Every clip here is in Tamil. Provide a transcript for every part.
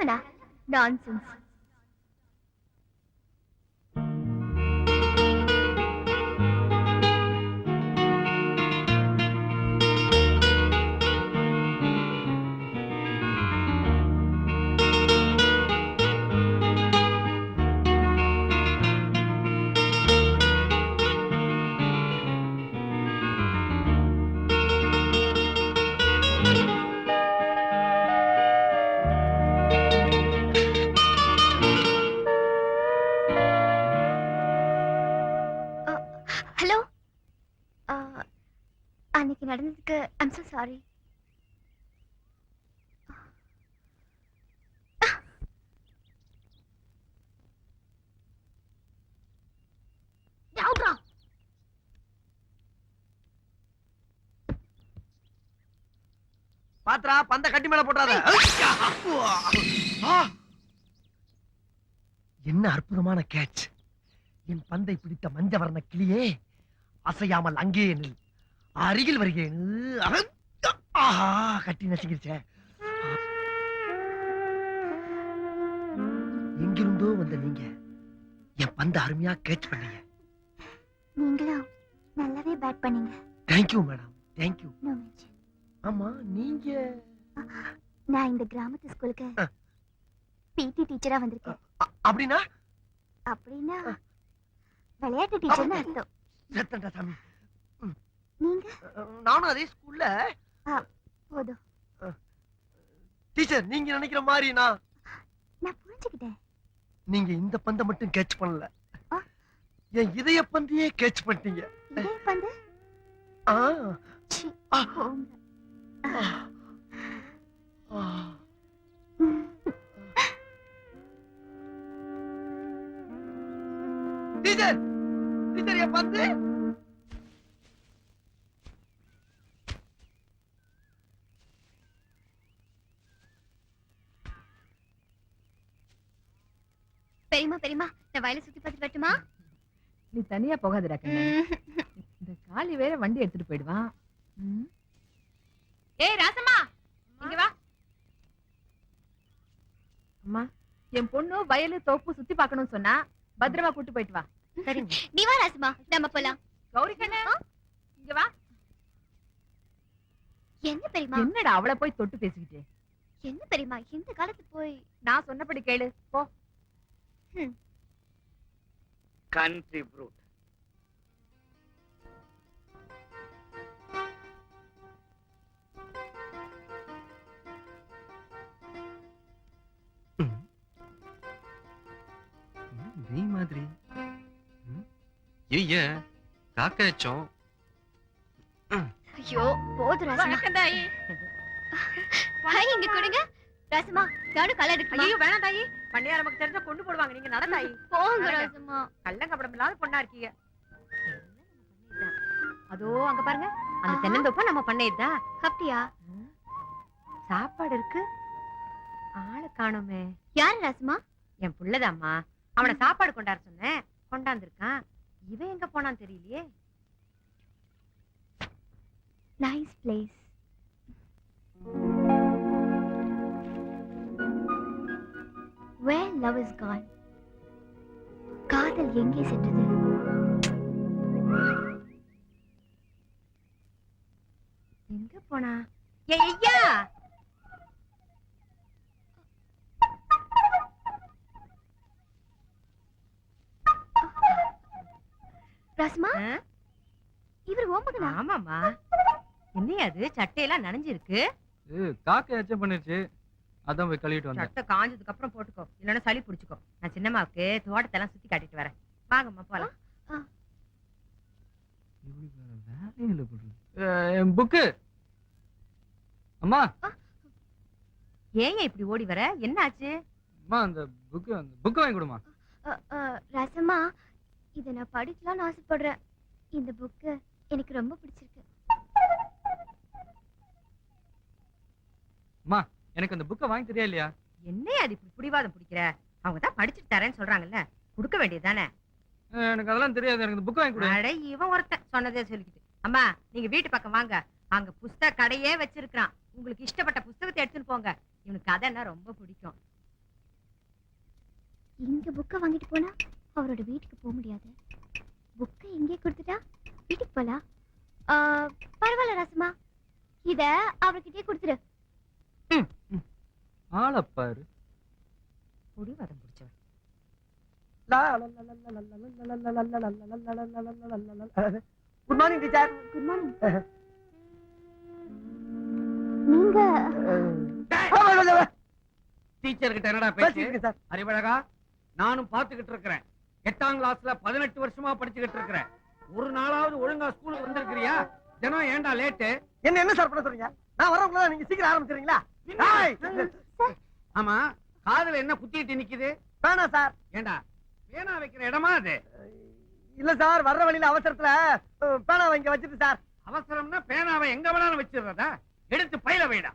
கிளம்புனா நான்சென்ஸ். ஹலோ, அன்னைக்கு நடந்ததுக்கு ஐம் so சாரி. பாத்ரா, பந்த கட்டி மேல போட்டாத. என்ன அற்புதமான கேட்ச்! என் பந்தை பிடித்த மஞ்ச வர்ண கிளியே, அசையாமல் அங்கே நில். அருகில் வருகிறேன். ஆஹா, கட்டி நசுங்கிருச்சே. எங்கிருந்தோ வந்த நீங்க என் பந்த அருமையா கேட்ச் பண்ணீங்க. நீங்களும் நல்லாவே பேட் பண்ணீங்க. Thank you madam, thank you. No mention. ஆமா, நீங்க? நான் இந்த கிராமத்து ஸ்கூலுக்கு பிடி டீச்சரா வந்திருக்கேன். அப்படின்னா? அப்படின்னா விளையாட்டு டீச்சர்னு அர்த்தம். சத்தண்டா சாமி. நீங்க? நானும் அதே ஸ்கூல்ல. போதும். டீச்சர், நீங்க நினைக்கிற மாதிரி நான் புரிஞ்சுக்கிட்டேன். நீங்க இந்த பந்தை மட்டும் கேட்ச் பண்ணல, என் இதய பந்தையே கேட்ச் பண்ணிட்டீங்க. இதய பந்து? டீச்சர், டீச்சர், என் பந்து. பெரியமா, பெரியமா, நான் வயலை சுத்தி பார்த்துட்டு வரட்டுமா? நீ தனியா போகாதடா கண்ணே. இந்த காலி வேற வண்டி எடுத்துட்டு போயிடுவான். ஏய் ராசம்மா, இங்க வா. அம்மா, என் பொண்ணு வயலு தோப்பு சுத்தி பார்க்கணும்னு சொன்னா பத்திரமா கூட்டு போயிட்டு வா. சரிங்க. நீ வா ராசம்மா, நம்ம போலாம். கௌரி கண்ணே, இங்க வா. என்ன பெரியமா? என்னடா அவளை போய் தொட்டு பேசிக்கிட்டு? என்ன பெரியமா, இந்த காலத்து போய்? நான் சொன்னபடி கேளு போ. Country brute. நீ மாதிரி ஐயா காக்காச்சோம். ஐயோ போது ராசம்மா. ஹாய், இங்க கொடுங்க ராசம்மா. நானும் கல்ல எடுக்கணும். ஐயோ வேணாம் தாயி, பண்ணையார நமக்கு தெரிஞ்சா கொண்டு போடுவாங்க. நீங்க நடந்தாயி போங்க ராசம்மா. கள்ளங்கப்படம் இல்லாத பொண்ணா இருக்கீங்க. அதோ அங்க பாருங்க, அந்த தென்னந்தோப்ப நம்ம பண்ணையதா. அப்படியா? சாப்பாடு இருக்கு, ஆளை காணோமே. யாரு ராசம்மா? என் புள்ளதாம்மா. அவனை சாப்பாடு கொண்டாட சொன்னேன், கொண்டாந்துருக்கான். இவன் எங்க போனான்னு தெரியலையே. Nice place. Where love is gone. காதல் எங்கே சென்றது? எங்க போனா? ஐயா, ராசம்மா, இவர் ஓமகனா? ஆமாமா. என்னையா அது, சட்டையெல்லாம் நனைஞ்சிருக்கு. காக்கை எச்சம் பண்ணிருச்சு, அதான் போய் கழுவிட்டு வந்தேன். சட்டை காஞ்சதுக்கு அப்புறம் போட்டுக்கோ, இல்லன்னா சளி பிடிச்சுக்கோ. நான் சின்னம்மாவுக்கு தோட்டத்தெல்லாம் சுத்தி காட்டிட்டு வரேன். வாங்கம்மா போலாம். புக்கு அம்மா. ஏன் இப்படி ஓடி வர, என்ன ஆச்சு? அம்மா, அந்த புக்கு வாங்கி கொடுமா. ராசம்மா, இத நான் படிக்கலாம்னு ஆசைப்படுறேன். இந்த புக்கு எனக்கு ரொம்ப பிடிச்சிருக்கு. அம்மா, எனக்கு அந்த புக்கை வாங்கி தெரியா இல்லையா? என்னையா அது இப்படி பிடிவாதம் பிடிக்கிற? அவங்க தான் படிச்சுட்டு தரேன்னு சொல்றாங்கல்ல, கொடுக்க வேண்டியதுதானே. எனக்கு அதெல்லாம் தெரியாது, எனக்கு இந்த புக் வாங்கி கொடு. அட, இவன் ஒருத்தன் சொன்னதே சொல்லிக்கிட்டு. அம்மா, நீங்க வீட்டு பக்கம் வாங்க, அங்க புஸ்தக கடையே வச்சிருக்கான். உங்களுக்கு இஷ்டப்பட்ட புஸ்தகத்தை எடுத்துன்னு போங்க. இவனுக்கு கதைன்னா ரொம்ப பிடிக்கும். இங்க புக்கை வாங்கிட்டு போனா அவரோட வீட்டுக்கு போக முடியாது. புக்கை இங்கே கொடுத்துட்டா வீட்டுக்கு போலாம். பரவாயில்ல ராசமா, இத அவர்கிட்டயே கொடுத்துரு. ஆளப்பாரு புடிவாதம் பிடிச்சவன். Good morning teacher. Good morning. நீங்க டீச்சர் கிட்ட என்னடா பேச்சு? அறிவழகா, நானும் பாத்துக்கிட்டு இருக்கிறேன். 8ஆம் கிளாஸ்ல 18 வருஷமா படிச்சுக்கிட்டு இருக்கிறேன். ஒரு நாளாவது ஒழுங்கா ஸ்கூலுக்கு வந்திருக்கிறியா? தினம் ஏன்டா லேட்டு? என்ன சார் பண்ண சொல்றீங்க? நான் வரக்குள்ள நீங்க சீக்கிரம் ஆரம்பிச்சிடுறீங்களா? ஆமா, காதுல என்ன குத்திட்டு நிக்குது? வேணாம் சார். ஏண்டா பேனா வைக்கிற இடமா அது? இல்ல சார், வர்ற வழியில அவசரத்துல பேனா வாங்கி வச்சிட்டு சார். அவசரம்னா பேனாவை எங்க வேணாலும் வச்சிடுறதா? எடுத்து பையில வைடா.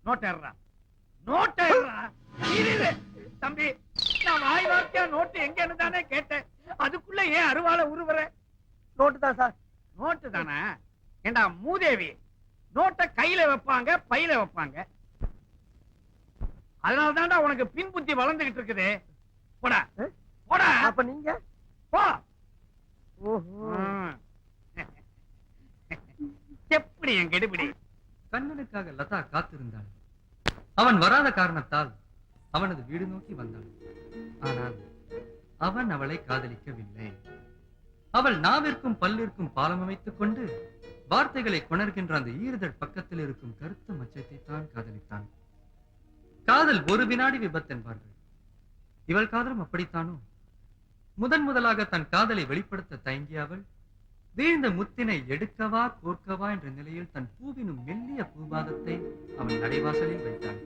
நோட்டா தம்பி, நான் வாய் வார்த்தையா நோட்டு எங்கன்னு தானே கேட்டேன். அதுக்குள்ள ஏன் அருவாளை உருவற? நோட்டு தான் சார். நோட்டு தானே? ஏண்டா மூதேவி, நோட்டை கையில வைப்பாங்க, பையில வைப்பாங்க. அதனால தான்டா உனக்கு பின் புத்தி வளர்ந்துகிட்டு இருக்குது. போடா போடா. அப்ப நீங்க போ. ஓஹோ, எப்படி என் கெடுபிடி? கண்ணனுக்காக லதா காத்திருந்தாள். அவன் வராத காரணத்தால் அவனது வீடு நோக்கி வந்தாள். ஆனால் அவன் அவளை காதலிக்கவில்லை. அவள் நாவிற்கும் பல்லிற்கும் பாலம் அமைத்துக் கொண்டு வார்த்தைகளை கொணர்கின்ற அந்த ஈறுதழ் பக்கத்தில் இருக்கும் கருத்து மச்சத்தை தான் காதலித்தான். காதல் ஒரு வினாடி விபத்து என்பார்கள். இவள் காதலும் அப்படித்தானோ? முதலாக தன் காதலை வெளிப்படுத்த தயங்கிய அவள் வீழ்ந்த முத்தினை எடுக்கவா கோர்க்கவா என்ற நிலையில் தன் பூவினும் மெல்லிய பூபாதத்தை அவன் நடைவாசலில் வைத்தாள்.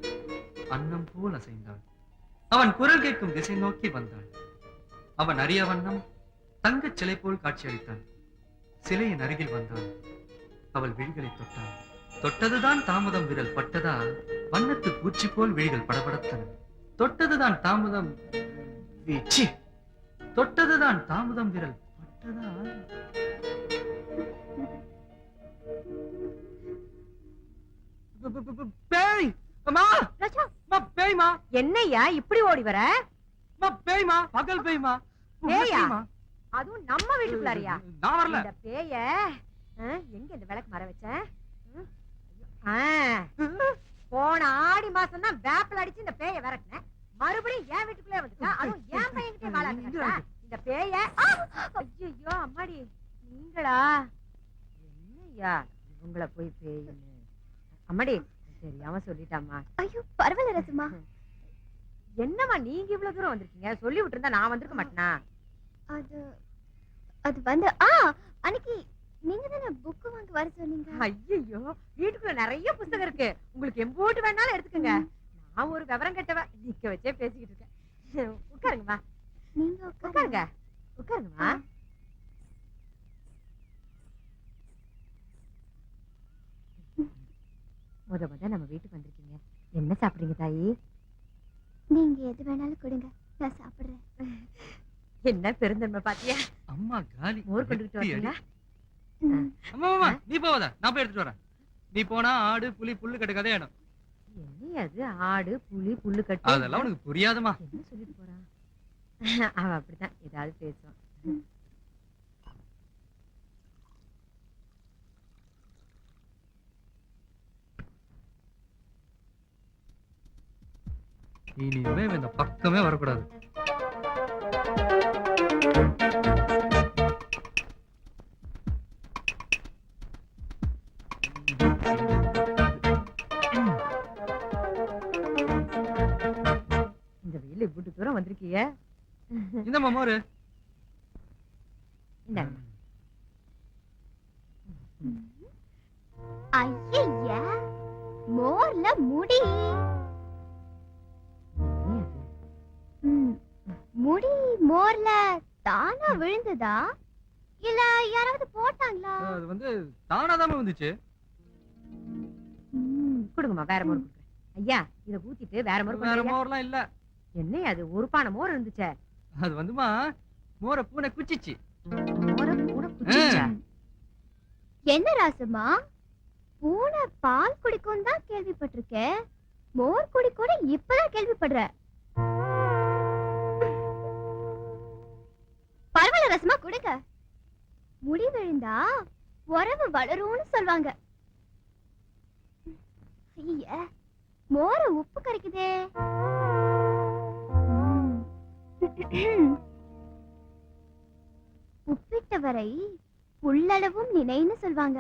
அன்னம் போல் அசைந்தாள். அவன் குரல் கேட்கும் திசை நோக்கி வந்தாள். அவன் அறிய வண்ணம் தங்கச் சிலை போல் காட்சியளித்தான். சிலையின் அருகில் வந்தாள். அவள் விழிகளை தொட்டாள். தொட்டதுதான் தாமதம் விரல் பட்டதால் வண்ணத்து பூச்சி போல் விழிகள் படபடத்தன. தொட்டதுதான் தாமதம் வீச்சி. தொட்டதுதான் தாமதம் விரல் பட்டதால் பேய். அம்மா, ராஜா, அம்மா, பேய்மா. என்னய்யா இப்படி ஓடி வர? அம்மா, பேய்மா, பகல் பேய்மா. பேயா? அதுவும் நம்ம வீட்டுக்குள்ளாரியா? நான் வரல. இந்த பேய எங்க இந்த விளக்கு மர வச்ச? போன ஆடி மாசம் தான் வேப்பல் அடிச்சு இந்த பேய விரட்டினேன். மறுபடியும் என் வீட்டுக்குள்ளே வந்துட்டா. அதுவும் என் பையன்கிட்டே வாழாட்ட இந்த பேய. ஐயோ அம்மாடி, நீங்களா? என்னய்யா இவங்கள போய் பேயுன்னு? அம்மாடி தெரியாம சொல்லிட்டாமா. ஐயோ பரவாயில்ல ராசமா. என்னம்மா நீங்க இவ்வளவு தூரம் வந்திருக்கீங்க? சொல்லி விட்டு இருந்தா நான் வந்திருக்க மாட்டேனா? அது அது வந்து அன்னைக்கு நீங்க தானே புக் வாங்க வர சொன்னீங்க. ஐயோ, வீட்டுக்குள்ள நிறைய புத்தகம் இருக்கு. உங்களுக்கு எம்போட்டு வேணாலும் எடுத்துக்கங்க. நான் ஒரு விவரம் கட்டவ நிக்க வச்சே பேசிக்கிட்டு இருக்கேன். உட்காருங்கம்மா. நீங்க உட்காருங்க, உட்காருங்கம்மா. முத நம்ம வீட்டுக்கு வந்திருக்கீங்க. என்ன சாப்பிடுறீங்க தாயி? நீங்க எது வேணாலும் கொடுங்க, நான் சாப்பிடுறேன். என்ன பெருந்தன்மை பாத்தியா? அம்மா காலி. மோர் கொண்டுகிட்டு வரீங்களா? அம்மா அம்மா, நீ போவாத, நான் போய் எடுத்துட்டு வரேன். நீ போனா ஆடு புலி புல்லு கட்டு கதையாடும். என்ன அது ஆடு புலி புல்லு கட்டு? அதெல்லாம் உனக்கு புரியாதுமா. என்ன சொல்லிட்டு போறான்? அவன் அப்படித்தான் ஏதாவது பேசுவான். இனிமே இந்த பக்கமே வரக்கூடாது. இந்த வெயில இப்படி தூரம் வந்திருக்கீங்க. இந்த மோரு இந்தாங்க. ஐயா, மோர்ல முடி. முடி மோர்ல தானா விழுந்ததா இல்ல யாராவது போட்டாங்களா? அது வந்து தானாதாம வந்துச்சு. கொடுங்கம்மா, வேற மோர் கொடுக்குறேன். ஐயா இத ஊத்திட்டு வேற மோர் வேற கொடுங்க. மோர்லாம் இல்ல. என்ன அது ஒரு பானை மோர் இருந்துச்சே? அது வந்துமா மோர பூனை குச்சிச்சு. மோர கூட குடிச்சா? என்ன ராசமா, பூனை பால் குடிக்கும் தான் கேள்விப்பட்டிருக்கேன், மோர் குடி கூட இப்பதான் கேள்விப்படுற. ரசமா கொடுங்க. முடி விழுந்தா உறவு வளரும்னு சொல்வாங்க. ஐய, மோர உப்பு கரைக்குதே. உப்பிட்டவரை உள்ளளவும் நினைன்னு சொல்வாங்க.